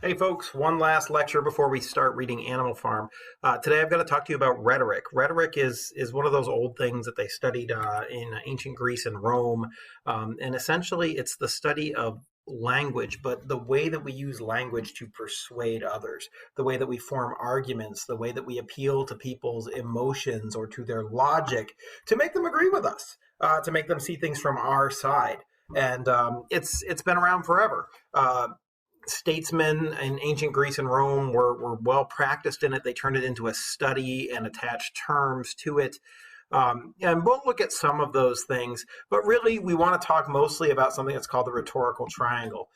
Hey folks, one last lecture before we start reading Animal Farm. Today I've got to talk to you about rhetoric. Rhetoric is one of those old things that they studied in ancient Greece and Rome. And essentially it's the study of language, but the way that we use language to persuade others, the way that we form arguments, the way that we appeal to people's emotions or to their logic to make them agree with us, to make them see things from our side. And it's been around forever. Statesmen in ancient Greece and Rome were well practiced in it. They turned it into a study and attached terms to it. And we'll look at some of those things, but really we want to talk mostly about something that's called the rhetorical triangle.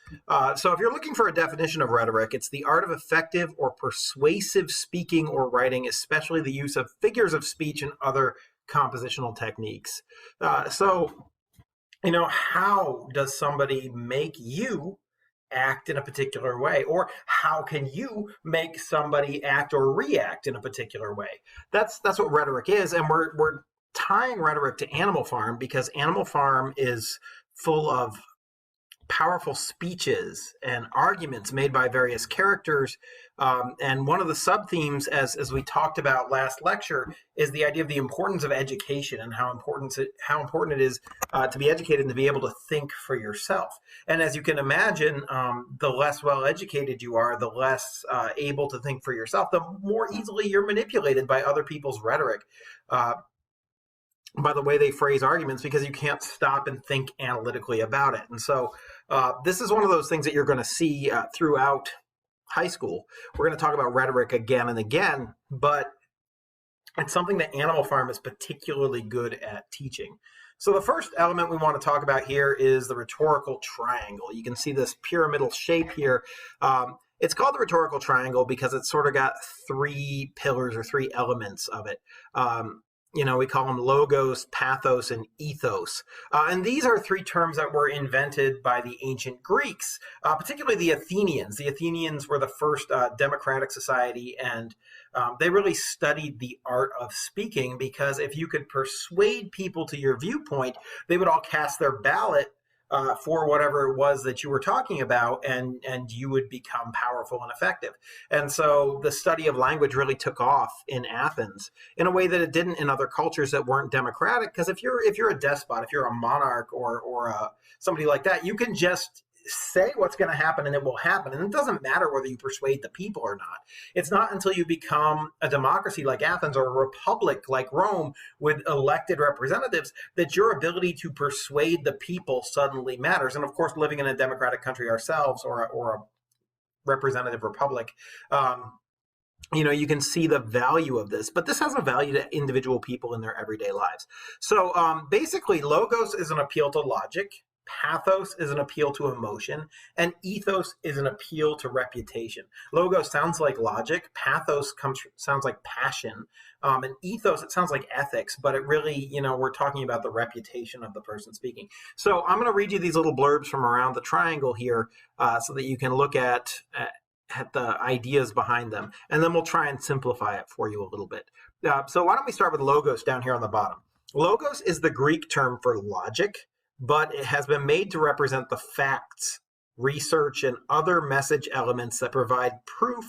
So if you're looking for a definition of rhetoric, it's the art of effective or persuasive speaking or writing, especially the use of figures of speech and other compositional techniques. How does somebody make you act in a particular way, or how can you make somebody act or react in a particular way? That's what rhetoric is, and we're tying rhetoric to Animal Farm because Animal Farm is full of powerful speeches and arguments made by various characters. And one of the sub-themes, as we talked about last lecture, is the idea of the importance of education and how important it is to be educated and to be able to think for yourself. And as you can imagine, the less well-educated you are, the less able to think for yourself, the more easily you're manipulated by other people's rhetoric. By the way they phrase arguments, because you can't stop and think analytically about it. And so this is one of those things that you're going to see throughout high school. We're going to talk about rhetoric again and again, but it's something that Animal Farm is particularly good at teaching. So the first element we want to talk about here is the rhetorical triangle. You can see this pyramidal shape here. It's called the rhetorical triangle because it's sort of got three pillars or three elements of it. We call them logos, pathos, and ethos. And these are three terms that were invented by the ancient Greeks, particularly the Athenians. The Athenians were the first democratic society, and they really studied the art of speaking because if you could persuade people to your viewpoint, they would all cast their ballot for whatever it was that you were talking about, and you would become powerful and effective. And so the study of language really took off in Athens in a way that it didn't in other cultures that weren't democratic. Because if you're a despot, if you're a monarch or somebody like that, you can just say what's going to happen and it will happen. And it doesn't matter whether you persuade the people or not. It's not until you become a democracy like Athens or a republic like Rome with elected representatives that your ability to persuade the people suddenly matters. And of course, living in a democratic country ourselves or a representative republic, you can see the value of this, but this has a value to individual people in their everyday lives. So basically, logos is an appeal to logic. Pathos is an appeal to emotion, and ethos is an appeal to reputation. Logos sounds like logic, pathos sounds like passion, and ethos, it sounds like ethics, but it really, we're talking about the reputation of the person speaking. So I'm going to read you these little blurbs from around the triangle here so that you can look at the ideas behind them, and then we'll try and simplify it for you a little bit. So why don't we start with logos down here on the bottom. Logos is the Greek term for logic, but it has been made to represent the facts, research, and other message elements that provide proof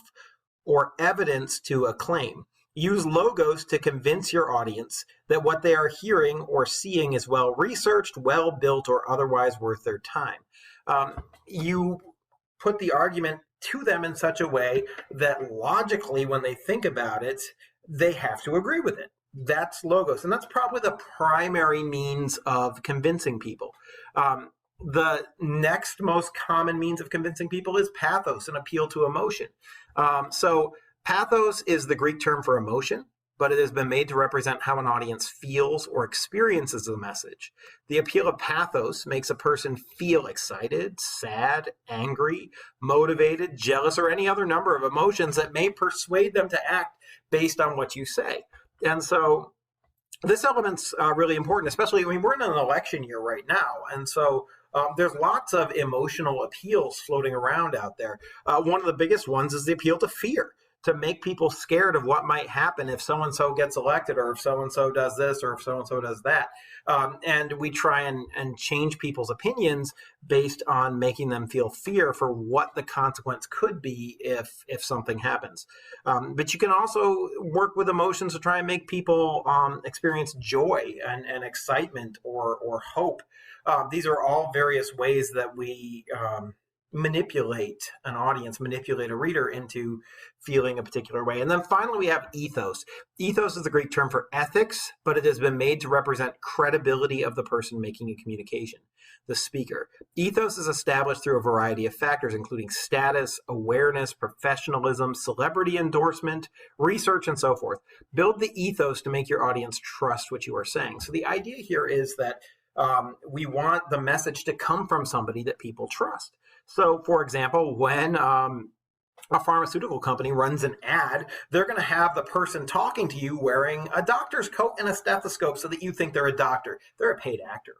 or evidence to a claim. Use logos to convince your audience that what they are hearing or seeing is well-researched, well-built, or otherwise worth their time. You put the argument to them in such a way that logically, when they think about it, they have to agree with it. That's logos, and that's probably the primary means of convincing people. The next most common means of convincing people is pathos, an appeal to emotion. So pathos is the Greek term for emotion, but it has been made to represent how an audience feels or experiences the message. The appeal of pathos makes a person feel excited, sad, angry, motivated, jealous, or any other number of emotions that may persuade them to act based on what you say. And so this element's really important, especially, we're in an election year right now. And so there's lots of emotional appeals floating around out there. One of the biggest ones is the appeal to fear. to make people scared of what might happen if so-and-so gets elected, or if so-and-so does this, or if so-and-so does that. And we try and change people's opinions based on making them feel fear for what the consequence could be if something happens. But you can also work with emotions to try and make people experience joy and excitement or hope. These are all various ways that we manipulate an audience, manipulate a reader into feeling a particular way. And then finally, we have ethos. Ethos is the Greek term for ethics, but it has been made to represent credibility of the person making a communication, the speaker. Ethos is established through a variety of factors, including status, awareness, professionalism, celebrity endorsement, research, and so forth. Build the ethos to make your audience trust what you are saying. So the idea here is that we want the message to come from somebody that people trust. So, for example, when a pharmaceutical company runs an ad, they're going to have the person talking to you wearing a doctor's coat and a stethoscope so that you think they're a doctor. They're a paid actor,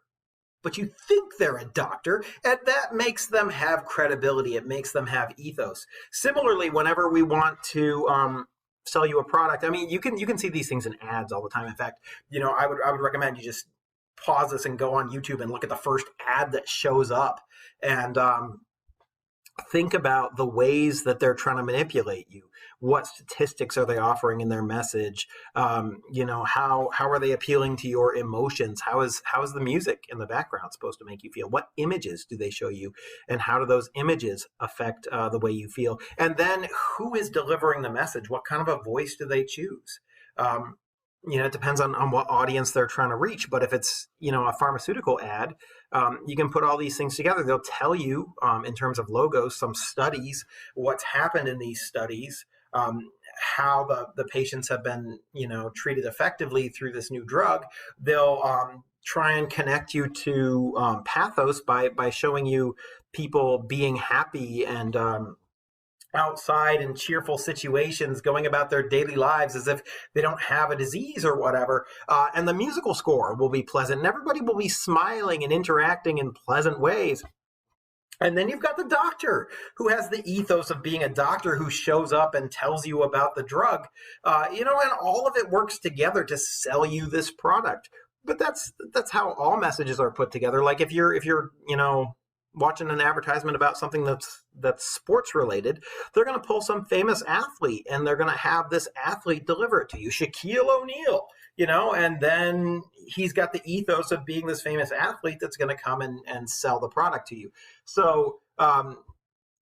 but you think they're a doctor, and that makes them have credibility. It makes them have ethos. Similarly, whenever we want to sell you a product, I mean, you can see these things in ads all the time. In fact, I would recommend you just pause this and go on YouTube and look at the first ad that shows up, and think about the ways that they're trying to manipulate you. What statistics are they offering in their message? How are they appealing to your emotions? How is the music in the background supposed to make you feel? What images do they show you? And how do those images affect the way you feel? And then who is delivering the message? What kind of a voice do they choose? It depends on what audience they're trying to reach. But if it's, a pharmaceutical ad, you can put all these things together. They'll tell you, in terms of logos, some studies, what's happened in these studies, how the patients have been, treated effectively through this new drug. They'll try and connect you to pathos by showing you people being happy and outside in cheerful situations, going about their daily lives as if they don't have a disease or whatever. And the musical score will be pleasant, and everybody will be smiling and interacting in pleasant ways. And then you've got the doctor who has the ethos of being a doctor, who shows up and tells you about the drug, and all of it works together to sell you this product. But that's how all messages are put together. Like if you're watching an advertisement about something that's sports related, they're going to pull some famous athlete and they're going to have this athlete deliver it to you, Shaquille O'Neal, and then he's got the ethos of being this famous athlete that's going to come and sell the product to you. So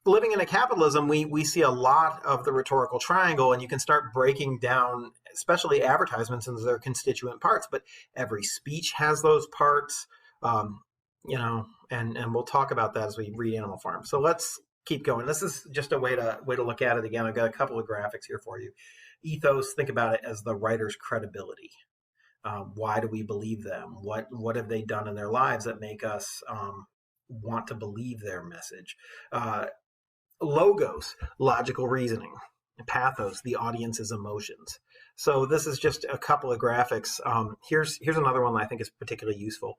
living in a capitalism, we see a lot of the rhetorical triangle, and you can start breaking down, especially advertisements, into their constituent parts. But every speech has those parts. And we'll talk about that as we read Animal Farm. So let's keep going. This is just a way to look at it again. I've got a couple of graphics here for you. Ethos, think about it as the writer's credibility. Why do we believe them? What have they done in their lives that make us want to believe their message? Logos, logical reasoning. Pathos, the audience's emotions. So this is just a couple of graphics. Here's another one that I think is particularly useful.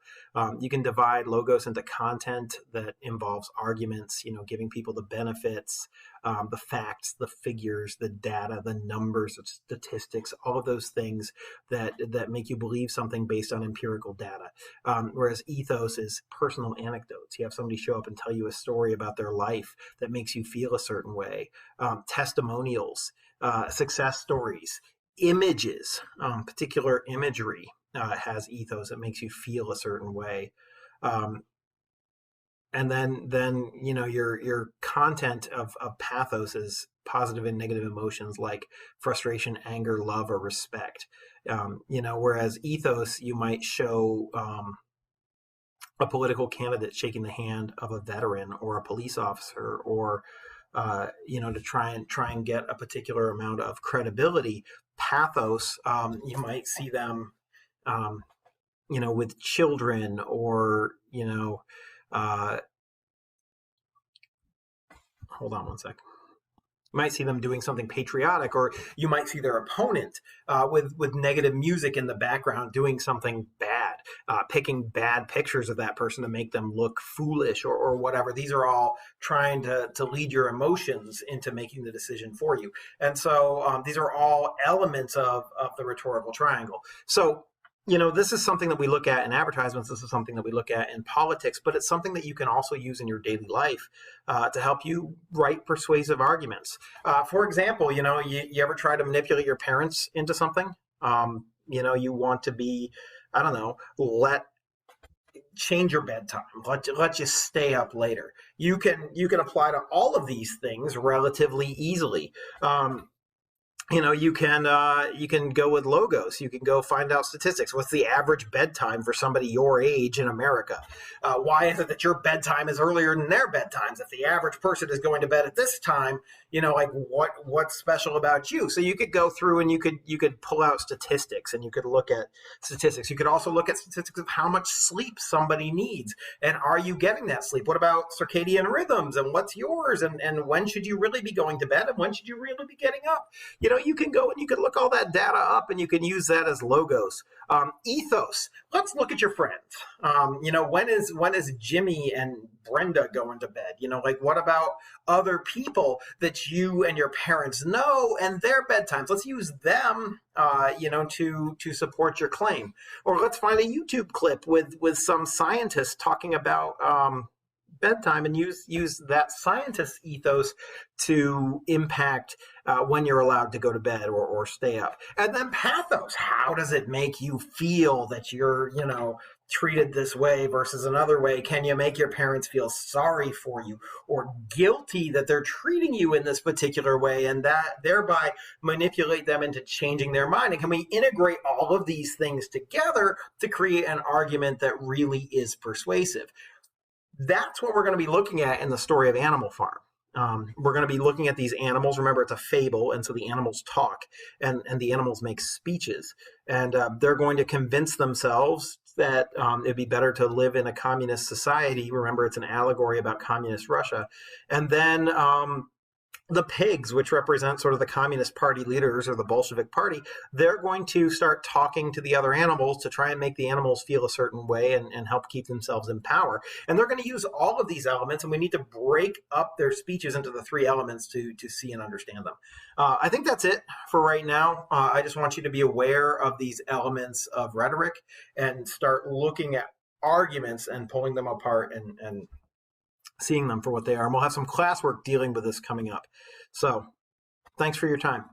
You can divide logos into content that involves arguments, giving people the benefits, the facts, the figures, the data, the numbers, the statistics, all of those things that make you believe something based on empirical data. Whereas ethos is personal anecdotes. You have somebody show up and tell you a story about their life that makes you feel a certain way. Testimonials, success stories, images, particular imagery has ethos that makes you feel a certain way. And then your content of pathos is positive and negative emotions like frustration, anger, love, or respect. Whereas ethos, you might show a political candidate shaking the hand of a veteran or a police officer, or to try and get a particular amount of credibility. Pathos, you might see them, with children, or hold on one sec. You might see them doing something patriotic, or you might see their opponent with negative music in the background doing something bad. picking bad pictures of that person to make them look foolish or whatever. These are all trying to lead your emotions into making the decision for you. And so these are all elements of the rhetorical triangle. So, this is something that we look at in advertisements. This is something that we look at in politics, but it's something that you can also use in your daily life to help you write persuasive arguments. For example, you ever try to manipulate your parents into something? You want to be, I don't know, change your bedtime, let you stay up later. You can apply to all of these things relatively easily. You can go with logos. You can go find out statistics. What's the average bedtime for somebody your age in America? Why is it that your bedtime is earlier than their bedtimes? If the average person is going to bed at this time, what's special about you? So you could go through and you could pull out statistics, and you could look at statistics. You could also look at statistics of how much sleep somebody needs, and are you getting that sleep? What about circadian rhythms, and what's yours, and when should you really be going to bed, and when should you really be getting up? You can go and you can look all that data up, and you can use that as logos. Ethos. Let's look at your friends. When is Jimmy and Brenda going to bed? What about other people that you and your parents know and their bedtimes? Let's use them, to support your claim. Or let's find a YouTube clip with some scientists talking about bedtime, and use that scientist ethos to impact when you're allowed to go to bed or stay up. And then pathos. How does it make you feel that you're, treated this way versus another way? Can you make your parents feel sorry for you or guilty that they're treating you in this particular way, and that thereby manipulate them into changing their mind? And can we integrate all of these things together to create an argument that really is persuasive? That's what we're going to be looking at in the story of Animal Farm. We're going to be looking at these animals. Remember, it's a fable, and so the animals talk, and the animals make speeches. And they're going to convince themselves that it'd be better to live in a communist society. Remember, it's an allegory about communist Russia. And then the pigs, which represent sort of the Communist Party leaders or the Bolshevik Party, they're going to start talking to the other animals to try and make the animals feel a certain way and help keep themselves in power. And they're going to use all of these elements, and we need to break up their speeches into the three elements to see and understand them. I think that's it for right now. I just want you to be aware of these elements of rhetoric and start looking at arguments and pulling them apart and seeing them for what they are. And we'll have some classwork dealing with this coming up. So thanks for your time.